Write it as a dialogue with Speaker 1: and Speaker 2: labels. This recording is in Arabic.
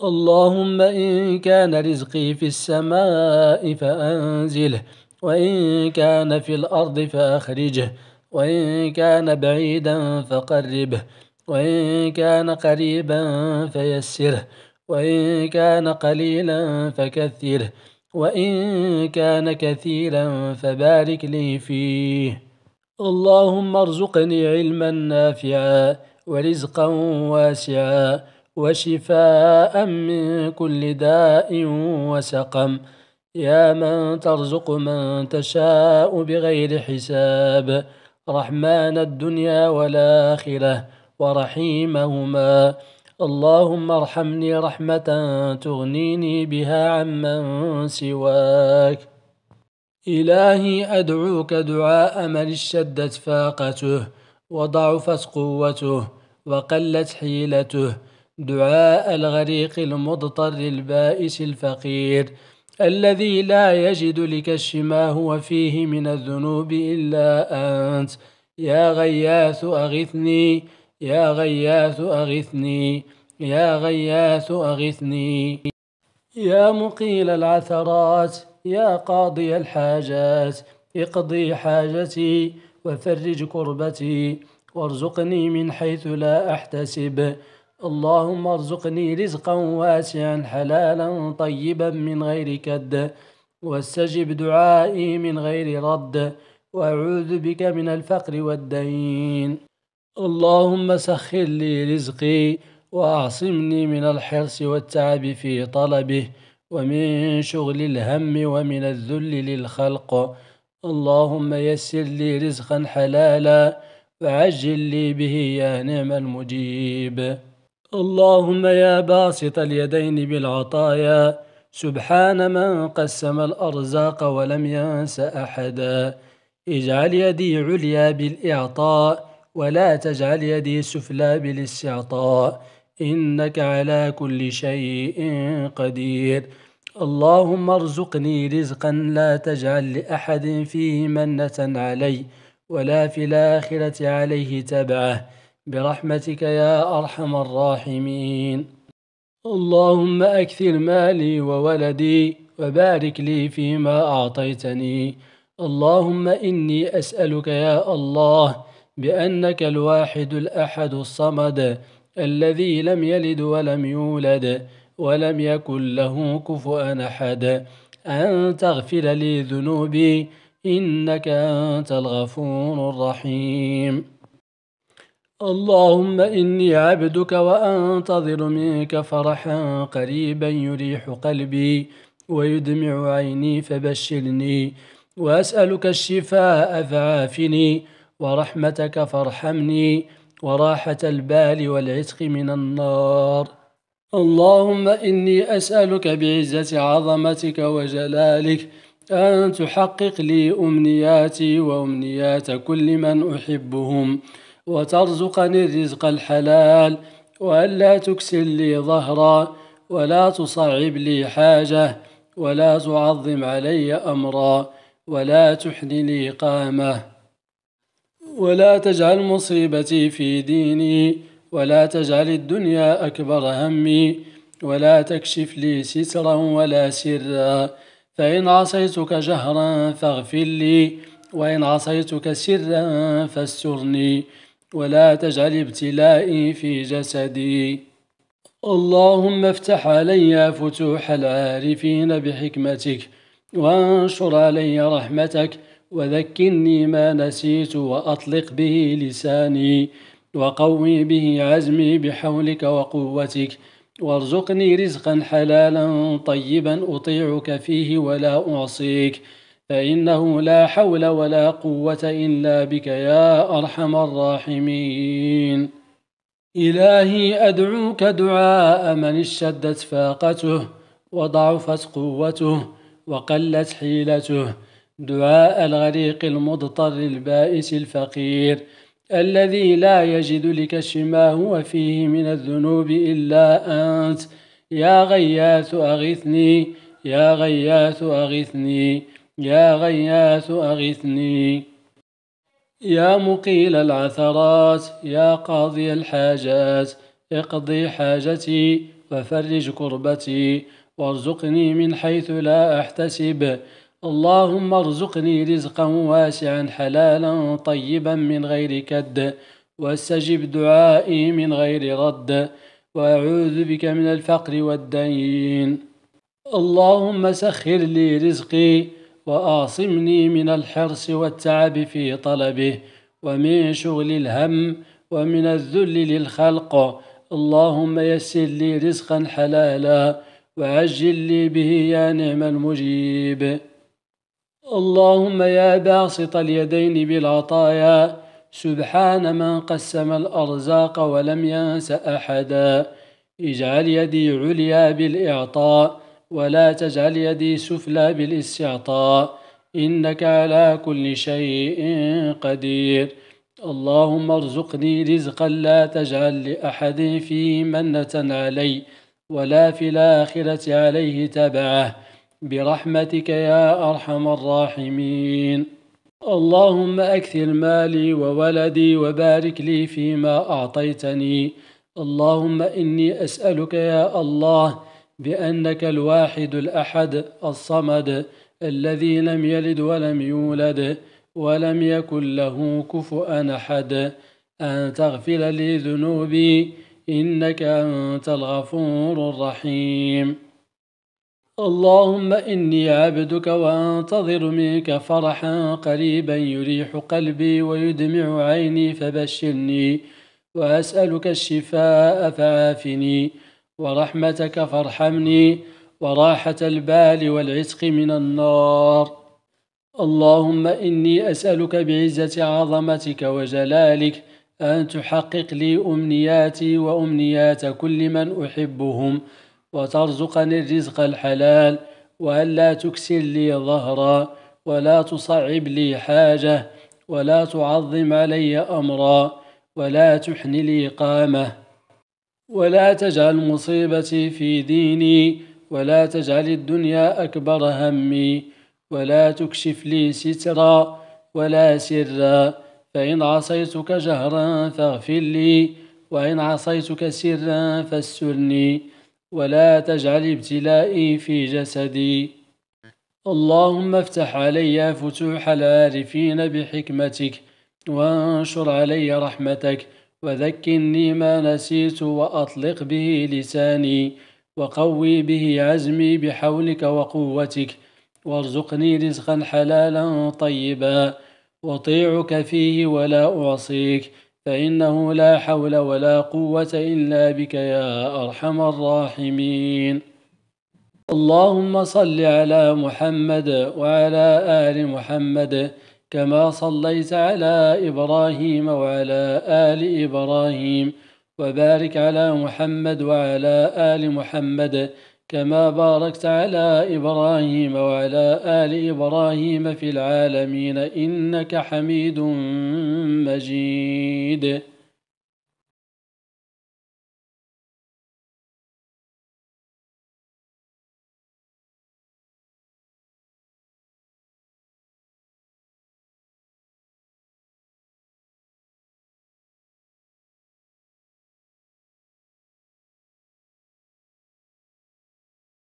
Speaker 1: اللهم إن كان رزقي في السماء فأنزله، وإن كان في الأرض فأخرجه، وإن كان بعيدا فقربه، وإن كان قريبا فيسره، وإن كان قليلا فكثره، وإن كان كثيرا فبارك لي فيه. اللهم ارزقني علما نافعا ورزقا واسعا وشفاء من كل داء وسقم، يا من ترزق من تشاء بغير حساب، رحمن الدنيا والآخرة ورحيمهما. اللهم ارحمني رحمة تغنيني بها عمن سواك. إلهي أدعوك دعاء من اشتدت فاقته وضعفت قوته وقلت حيلته، دعاء الغريق المضطر البائس الفقير الذي لا يجد لكشف ما هو فيه من الذنوب إلا أنت. يا غياث أغثني، يا غياث أغثني، يا غياث أغثني. يا مقيل العثرات، يا قاضي الحاجات، اقضي حاجتي وفرج كربتي وارزقني من حيث لا أحتسب. اللهم ارزقني رزقا واسعا حلالا طيبا من غير كد، واستجب دعائي من غير رد، وأعوذ بك من الفقر والدين. اللهم سخر لي رزقي وأعصمني من الحرص والتعب في طلبه، ومن شغل الهم ومن الذل للخلق. اللهم يسر لي رزقا حلالا وعجل لي به يا نعم المجيب. اللهم يا باسط اليدين بالعطايا، سبحان من قسم الأرزاق ولم ينس أحدا، اجعل يدي عليا بالإعطاء ولا تجعل يدي سفلى بالاستعطاء، إنك على كل شيء قدير. اللهم ارزقني رزقا لا تجعل لأحد فيه منة علي ولا في الآخرة عليه تبعه، برحمتك يا أرحم الراحمين. اللهم أكثر مالي وولدي وبارك لي فيما أعطيتني. اللهم إني أسألك يا الله بأنك الواحد الأحد الصمد الذي لم يلد ولم يولد ولم يكن له كفؤا أحد أن تغفر لي ذنوبي، إنك أنت الغفور الرحيم. اللهم إني عبدك وأنتظر منك فرحا قريبا يريح قلبي ويدمع عيني فبشرني، وأسألك الشفاء فعافني، ورحمتك فارحمني، وراحة البال والعتق من النار. اللهم إني أسألك بعزة عظمتك وجلالك أن تحقق لي أمنياتي وأمنيات كل من أحبهم، وترزقني الرزق الحلال، وألا تكسر لي ظهرا، ولا تصعب لي حاجة، ولا تعظم علي أمرا، ولا تحن لي قامة، ولا تجعل مصيبتي في ديني، ولا تجعل الدنيا أكبر همي، ولا تكشف لي سترا ولا سرا، فإن عصيتك جهرا فاغفر لي، وإن عصيتك سرا فاسترني، ولا تجعل ابتلائي في جسدي. اللهم افتح علي فتوح العارفين بحكمتك، وانشر علي رحمتك، وذكرني ما نسيت، وأطلق به لساني، وقوي به عزمي بحولك وقوتك، وارزقني رزقا حلالا طيبا أطيعك فيه ولا أعصيك، فإنه لا حول ولا قوة إلا بك يا أرحم الراحمين. إلهي أدعوك دعاء من اشتدت فاقته وضعفت قوته وقلت حيلته، دعاء الغريق المضطر البائس الفقير الذي لا يجد لكشف ما هو فيه من الذنوب إلا أنت. يا غياث أغثني، يا غياث أغثني، يا غياث أغثني. يا مقيل العثرات، يا قاضي الحاجات، اقضي حاجتي وفرج كربتي وارزقني من حيث لا أحتسب. اللهم ارزقني رزقا واسعا حلالا طيبا من غير كد، واستجب دعائي من غير رد، وأعوذ بك من الفقر والدين. اللهم سخر لي رزقي وأعصمني من الحرص والتعب في طلبه، ومن شغل الهم، ومن الذل للخلق. اللهم يسر لي رزقا حلالا وعجل لي به يا نعم المجيب. اللهم يا باسط اليدين بالعطايا، سبحان من قسم الأرزاق ولم ينس أحدا، اجعل يدي عليا بالإعطاء ولا تجعل يدي سفلى بالاستعطاء، إنك على كل شيء قدير. اللهم ارزقني رزقا لا تجعل لأحد فيه منة علي ولا في الآخرة عليه تبعه، برحمتك يا أرحم الراحمين. اللهم أكثر مالي وولدي وبارك لي فيما أعطيتني. اللهم إني أسألك يا الله بأنك الواحد الأحد الصمد الذي لم يلد ولم يولد ولم يكن له كفؤا أحد أن تغفر لي ذنوبي، إنك أنت الغفور الرحيم. اللهم إني عبدك وأنتظر منك فرحا قريبا يريح قلبي ويدمع عيني فبشرني، وأسألك الشفاء فعافني، ورحمتك فارحمني، وراحة البال والعتق من النار. اللهم إني أسألك بعزة عظمتك وجلالك أن تحقق لي أمنياتي وأمنيات كل من أحبهم، وترزقني الرزق الحلال، وألا تكسر لي ظهرا، ولا تصعب لي حاجة، ولا تعظم علي أمرا، ولا تحن لي قامة، ولا تجعل مصيبتي في ديني، ولا تجعل الدنيا أكبر همي، ولا تكشف لي سترا ولا سرا، فإن عصيتك جهرا فاغفر لي، وإن عصيتك سرا فاسترني، ولا تجعل ابتلائي في جسدي. اللهم افتح علي فتوح العارفين بحكمتك، وانشر علي رحمتك، وذكرني ما نسيت، وأطلق به لساني، وقوي به عزمي بحولك وقوتك، وارزقني رزقا حلالا طيبا وطيعك فيه ولا أعصيك، فإنه لا حول ولا قوة إلا بك يا أرحم الراحمين. اللهم صل على محمد وعلى آل محمد كما صليت على إبراهيم وعلى آل إبراهيم، وبارك على محمد وعلى آل محمد كما باركت على إبراهيم وعلى آل إبراهيم في العالمين إنك حميد مجيد.